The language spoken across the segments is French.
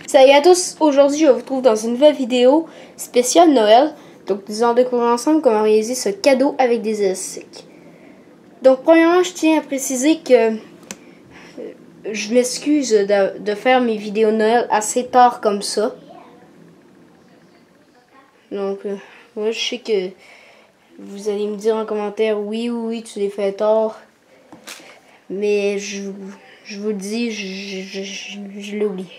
Salut à tous, aujourd'hui je vous retrouve dans une nouvelle vidéo spéciale Noël. Donc nous allons découvrir ensemble comment réaliser ce cadeau avec des élastiques. Donc premièrement je tiens à préciser que je m'excuse de faire mes vidéos Noël assez tard comme ça. Donc moi je sais que vous allez me dire en commentaire oui tu les fais tard. Mais je vous le dis, je l'ai oublié.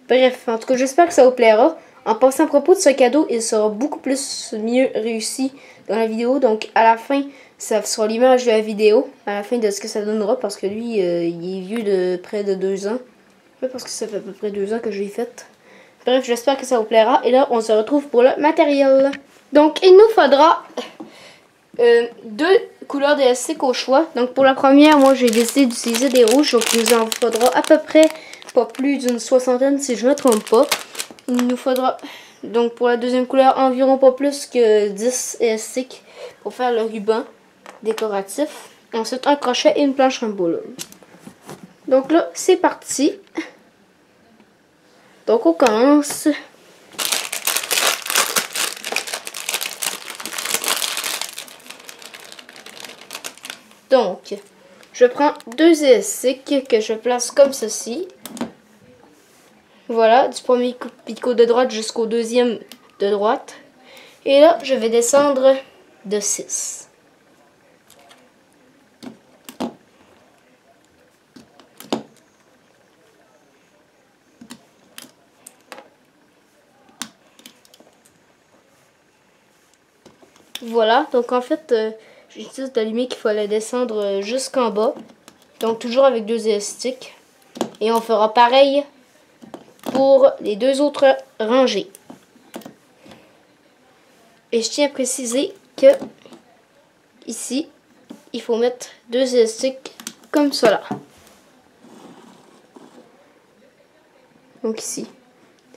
Bref, en tout cas, j'espère que ça vous plaira. En passant à propos de ce cadeau, il sera beaucoup mieux réussi dans la vidéo. Donc, à la fin, ça sera l'image de la vidéo. À la fin de ce que ça donnera. Parce que lui, il est vieux de près de 2 ans. Ouais, parce que ça fait à peu près 2 ans que je l'ai fait. Bref, j'espère que ça vous plaira. Et là, on se retrouve pour le matériel. Donc, il nous faudra 2 couleurs d'élastique au choix. Donc, pour la première, moi, j'ai décidé d'utiliser des rouges. Donc, il nous en faudra à peu près pas plus d'une 60aine si je ne me trompe pas. Il nous faudra donc pour la deuxième couleur environ pas plus que 10 élastiques pour faire le ruban décoratif. Ensuite un crochet et une planche Rumbo. Donc là c'est parti. Donc on commence. Donc je prends 2 élastiques que je place comme ceci. Voilà, du premier picot de droite jusqu'au deuxième de droite. Et là, je vais descendre de 6. Voilà, donc en fait, j'ai juste d'allumer qu'il fallait descendre jusqu'en bas. Donc toujours avec 2 élastiques. Et on fera pareil pour les 2 autres rangées. Et je tiens à préciser que ici, il faut mettre 2 élastiques comme cela. Donc ici.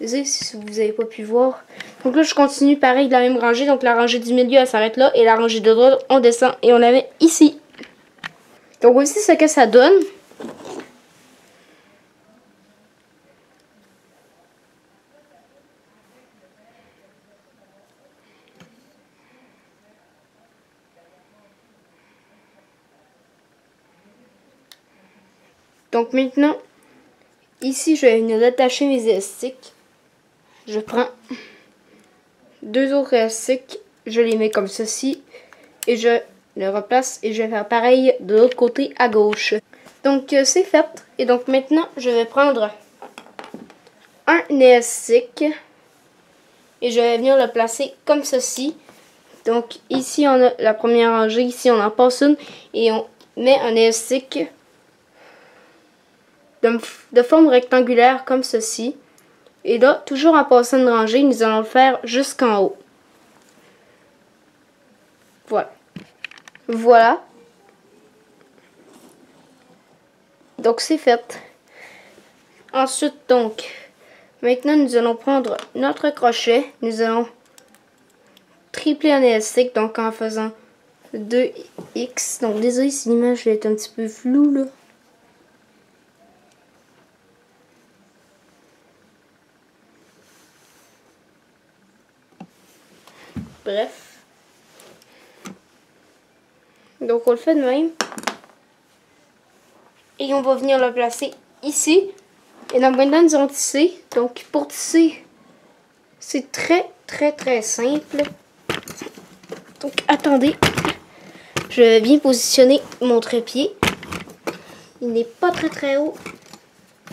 Désolé si vous n'avez pas pu voir. Donc là, je continue pareil de la même rangée. Donc la rangée du milieu, elle s'arrête là. Et la rangée de droite, on descend et on la met ici. Donc voici ce que ça donne. Donc maintenant, ici, je vais venir attacher mes élastiques. Je prends 2 autres élastiques, je les mets comme ceci et je les replace et je vais faire pareil de l'autre côté à gauche. Donc c'est fait. Et donc maintenant, je vais prendre un élastique et je vais venir le placer comme ceci. Donc ici, on a la première rangée, ici on en passe une et on met un élastique de forme rectangulaire comme ceci. Et là, toujours en passant une rangée, nous allons le faire jusqu'en haut. Voilà. Voilà. Donc c'est fait. Ensuite, donc, maintenant nous allons prendre notre crochet. Nous allons tripler un élastique, donc en faisant 2x. Donc désolé si l'image est un petit peu floue là. Bref. Donc on le fait de même. Et on va venir le placer ici. Et donc maintenant nous allons tisser. Donc pour tisser, c'est très simple. Donc attendez. Je vais bien positionner mon trépied. Il n'est pas très haut.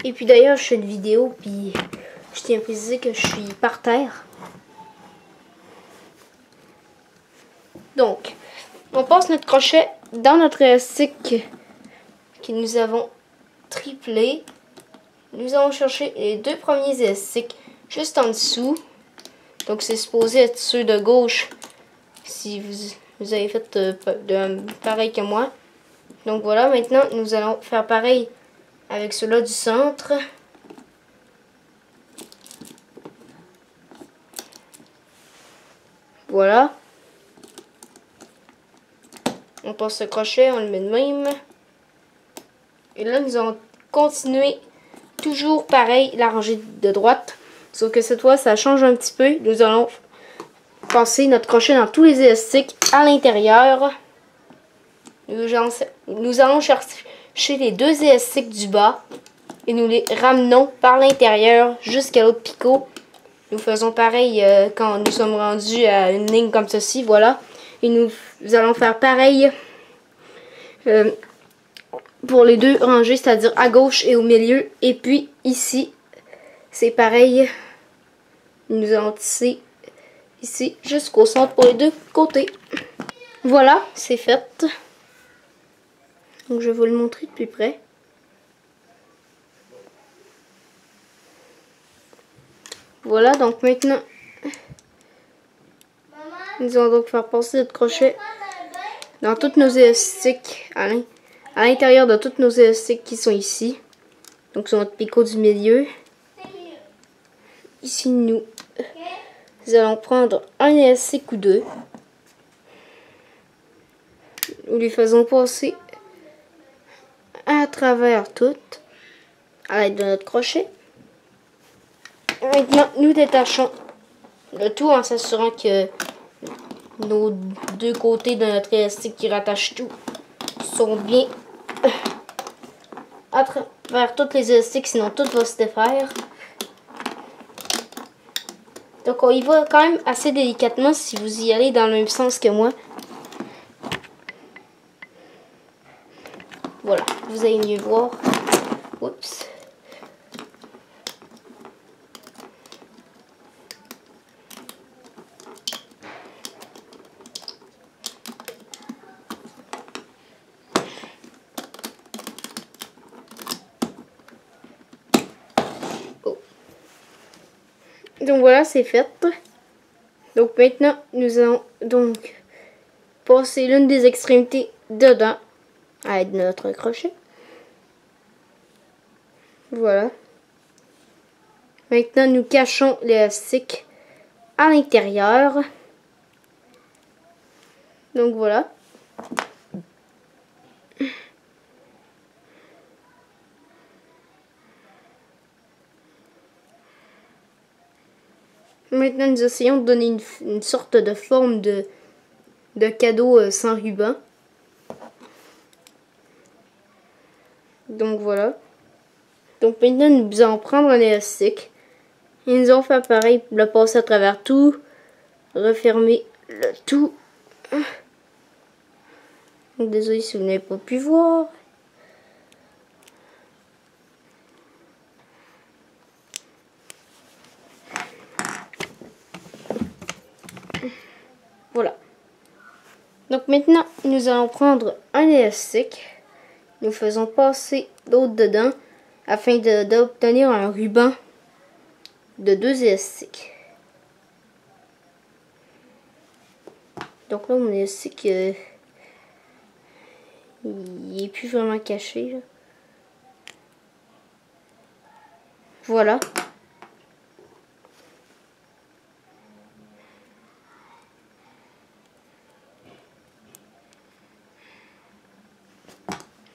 Et puis d'ailleurs je fais une vidéo. Puis je tiens à préciser que je suis par terre. Donc, on passe notre crochet dans notre élastique que nous avons triplé. Nous allons chercher les 2 premiers élastiques juste en dessous. Donc, c'est supposé être ceux de gauche si vous avez fait pareil que moi. Donc, voilà, maintenant, nous allons faire pareil avec ceux-là du centre. Voilà. On passe le crochet, on le met de même. Et là, nous allons continuer toujours pareil, la rangée de droite. Sauf que cette fois, ça change un petit peu. Nous allons passer notre crochet dans tous les élastiques à l'intérieur. Nous allons chercher les deux élastiques du bas et nous les ramenons par l'intérieur jusqu'à l'autre picot. Nous faisons pareil quand nous sommes rendus à une ligne comme ceci, voilà. Et nous allons faire pareil pour les deux rangées, c'est-à-dire à gauche et au milieu. Et puis ici, c'est pareil. Nous allons tisser ici jusqu'au centre pour les deux côtés. Voilà, c'est fait. Donc je vais vous le montrer de plus près. Voilà, donc maintenant, nous allons donc faire passer notre crochet dans toutes nos élastiques, à l'intérieur de toutes nos élastiques qui sont ici. Donc sur notre picot du milieu. Ici, nous allons prendre un élastique ou deux. Nous les faisons passer à travers toutes à l'aide de notre crochet. Maintenant, nous détachons le tout en s'assurant que nos deux côtés de notre élastique qui rattache tout sont bien à travers toutes les élastiques, sinon tout va se défaire. Donc on y va quand même assez délicatement si vous y allez dans le même sens que moi. Voilà, vous allez mieux voir. Oups. Donc voilà, c'est fait. Donc maintenant, nous allons donc passer l'une des extrémités dedans à l'aide de notre crochet. Voilà. Maintenant, nous cachons l'élastique à l'intérieur. Donc voilà. Maintenant, nous essayons de donner une sorte de forme de cadeau sans ruban. Donc voilà. Donc maintenant, nous allons prendre un élastique. Et nous allons faire pareil, le passer à travers tout. Refermer le tout. Désolé si vous n'avez pas pu voir. Voilà. Donc maintenant, nous allons prendre un élastique. Nous faisons passer l'autre dedans afin d'obtenir un ruban de deux élastiques. Donc là, mon élastique, il est plus vraiment caché, là. Voilà.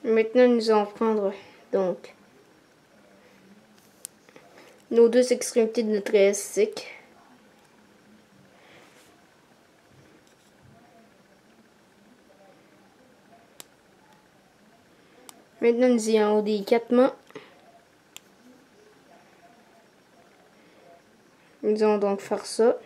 Maintenant, nous allons prendre donc nos deux extrémités de notre élastique. Maintenant, nous y allons délicatement. Nous allons donc faire ça.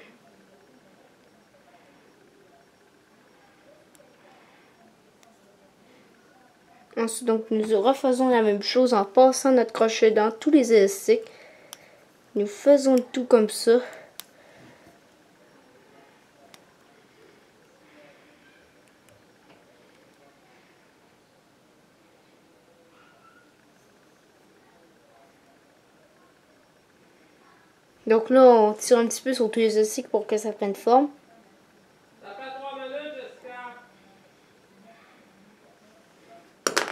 Ensuite, donc, nous refaisons la même chose en passant notre crochet dans tous les élastiques. Nous faisons tout comme ça. Donc là, on tire un petit peu sur tous les élastiques pour que ça prenne forme. Ça fait 3 minutes, Jessica.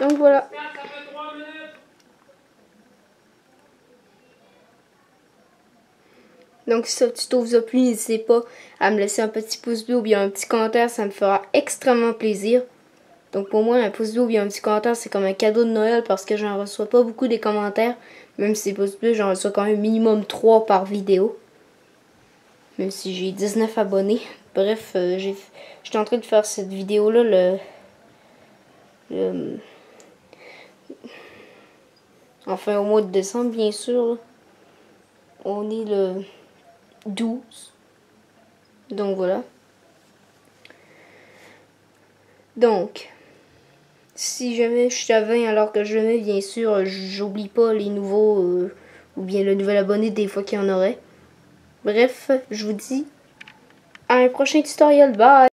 Donc voilà. Jessica, ça fait 3 minutes. Donc si ce tuto vous a plu, n'hésitez pas à me laisser un petit pouce bleu ou bien un petit commentaire, ça me fera extrêmement plaisir. Donc pour moi, un pouce bleu ou bien un petit commentaire, c'est comme un cadeau de Noël parce que j'en reçois pas beaucoup des commentaires. Même si c'est pas plus, j'en reçois quand même minimum 3 par vidéo. Même si j'ai 19 abonnés. Bref, j'étais en train de faire cette vidéo-là enfin au mois de décembre, bien sûr. Là. On est le 12. Donc voilà. Donc, si jamais je suis à 20 alors que je le mets, bien sûr, j'oublie pas les nouveaux ou bien le nouvel abonné des fois qu'il y en aurait. Bref, je vous dis à un prochain tutoriel. Bye!